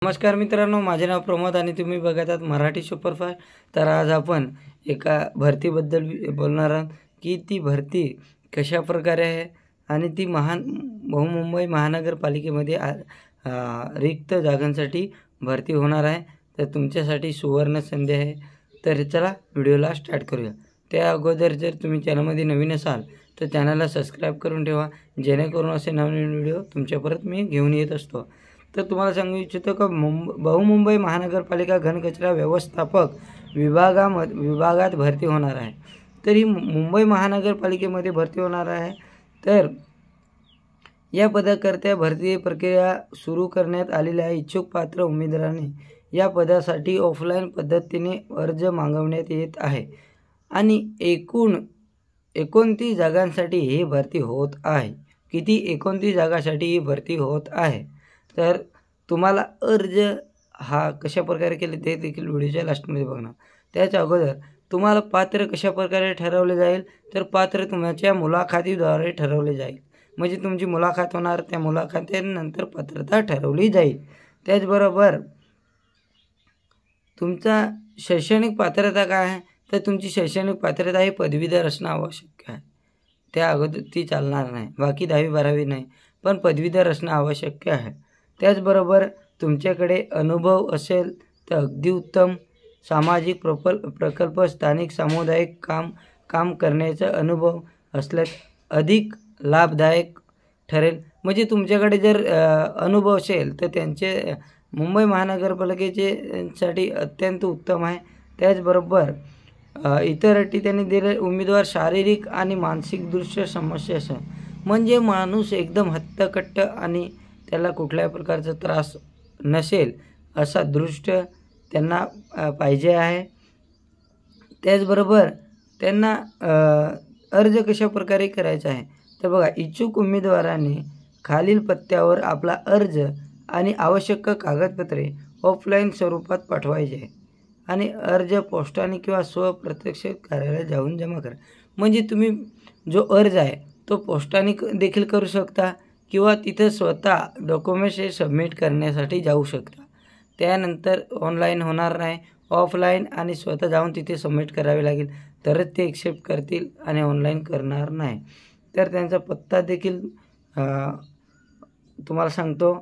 नमस्कार मित्रांनो, माझे नाव प्रमोद आणि तुम्ही बघत आहात मराठी सुपरफास्ट। तर आज आपण एका भरतीबद्दल बोलणार आहोत की ती भरती कशा प्रकारे आहे आणि ती मुंबई महानगरपालिकेमध्ये रिक्त जागांसाठी भरती होणार आहे। तर तुमच्यासाठी सुवर्ण संधी आहे। तर चला व्हिडिओला स्टार्ट करूया। त्या अगोदर जर तुम्ही चॅनलमध्ये नवीन असाल तर चॅनलला सबस्क्राइब करून ठेवा, जेणेकरून असे नवीन व्हिडिओ तुमच्यापर्यंत मी घेऊन येत असतो। तर तुम्हाला सांगू इच्छितो का मुंबई महानगरपालिका घनकचरा व्यवस्थापक विभागात भरती होणार आहे। तर ही मुंबई महानगरपालिकेमध्ये भरती होणार आहे। तर या पदाकरता भरती प्रक्रिया सुरू करण्यात आलेली आहे। इच्छुक पात्र उमेदवारांनी या पदासाठी ऑफलाईन पद्धतीने अर्ज मागवण्यात येत आहे आणि एकूण 29 जागांसाठी ही भरती होत आहे। किती? 29 जागांसाठी ही भरती होत आहे। तर तुम्हाला अर्ज हा कशा प्रकारे केले ते देखील व्हिडिओच्या लास्टमध्ये बघणार। त्याच्या अगोदर तुम्हाला पात्र कशा प्रकारे ठरवले जाईल, तर पात्र तुमच्या मुलाखतीद्वारे ठरवले जाईल। म्हणजे तुमची मुलाखत होणार, त्या मुलाखतीनंतर पात्रता ठरवली जाईल। त्याचबरोबर तुमचा शैक्षणिक पात्रता काय आहे, तर तुमची शैक्षणिक पात्रता ही पदवीधर असणं आवश्यक आहे। त्या अगोदर ती चालणार नाही, बाकी 10वी 12वी नाही, पण पदवीधर असणं आवश्यक आहे। त्याचबरोबर तुमच्याकडे अनुभव असेल तर अगदी उत्तम। सामाजिक प्रकल्प स्थानिक सामुदायिक काम करण्याचा अनुभव असल्यास अधिक लाभदायक ठरेल। म्हणजे तुमच्याकडे जर अनुभव असेल तर त्यांचे मुंबई महानगरपालिकेसाठी अत्यंत उत्तम आहे। त्याचबरोबर इतर अटी त्यांनी दिले, उमेदवार शारीरिक आणि मानसिकदृष्ट्या समस्या असेल, म्हणजे माणूस एकदम हट्टकट्ट आणि त्याला कुठल्याही प्रकारचा त्रास नसेल असा दृष्ट त्यांना पाहिजे आहे। त्याचबरोबर त्यांना अर्ज कशा प्रकारे करायचा आहे, तर बघा, इच्छुक उमेदवारांनी खालील पत्त्यावर आपला अर्ज आणि आवश्यक कागदपत्रे ऑफलाईन स्वरूपात पाठवायचे आणि अर्ज पोस्टाने किंवा स्वप्रत्यक्ष कार्यालयात जाऊन जमा करा। म्हणजे तुम्ही जो अर्ज आहे तो पोस्टाने देखील करू शकता किंवा तिथे स्वतः डॉक्युमेंट्स हे सबमिट करण्यासाठी जाऊ शकता। त्यानंतर ऑनलाईन होणार नाही, ऑफलाईन आणि स्वतः जाऊन तिथे सबमिट करावे लागेल, तरच ते एक्सेप्ट करतील आणि ऑनलाईन करणार नाही। तर त्यांचा पत्ता देखील तुम्हाला सांगतो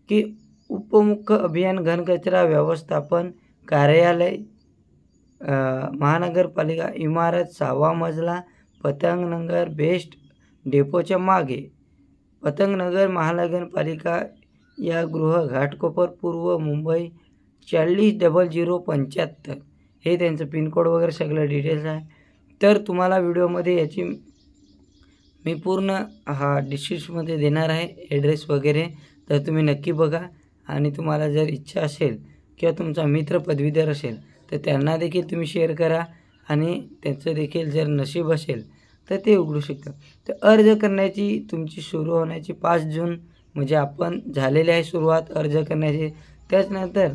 की उपमुख्य अभियान घनकचरा व्यवस्थापन कार्यालय, महानगरपालिका इमारत 6वा मजला, पतंगनगर बेस्ट डेपोच्या मागे, पतंगनगर महानगरपालिका या गृह घाटकोपर पूर्व मुंबई 400075। हे त्यांचं पिनकोड वगैरे सगळं डिटेल्स आहे। तर तुम्हाला व्हिडिओमध्ये याची मी पूर्ण डिस्क्रिप्शनमध्ये देणार आहे ॲड्रेस वगैरे, तर तुम्ही नक्की बघा। आणि तुम्हाला जर इच्छा असेल किंवा तुमचा मित्र पदवीधर असेल तर त्यांना देखील तुम्ही शेअर करा आणि त्यांचं देखील जर नशीब असेल तर ते उघडू शकतं। तर अर्ज करण्याची तुमची सुरू होण्याची 5 जून म्हणजे आपण झालेली आहे सुरुवात अर्ज करण्याची। त्याच्यानंतर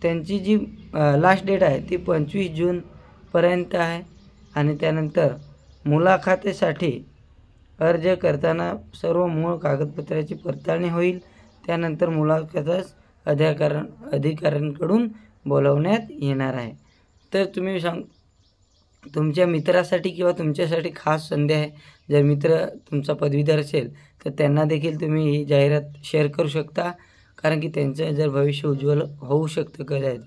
त्यांची जी लास्ट डेट आहे ती 25 जूनपर्यंत आहे आणि त्यानंतर मुलाखतीसाठी अर्ज करताना सर्व मूळ कागदपत्राची पडताळणी होईल। त्यानंतर मुलाखतच अधिकाऱ्यांकडून बोलवण्यात येणार आहे। तर तुम्ही तुमच्या मित्रासाठी किंवा तुमच्यासाठी खास संधी आहे। जर मित्र तुमचा पदवीधर असेल तर त्यांना देखील तुम्ही ही जाहिरात शेअर करू शकता, कारण की त्यांचं जर भविष्य उज्ज्वल होऊ शकतं, कदाचित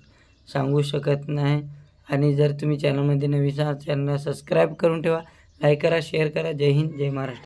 सांगू शकत नाही। आणि जर तुम्ही चॅनलमध्ये नवीन असाल चॅनलला सबस्क्राईब करून ठेवा, लाईक करा, शेअर करा। जय हिंद, जय महाराष्ट्र।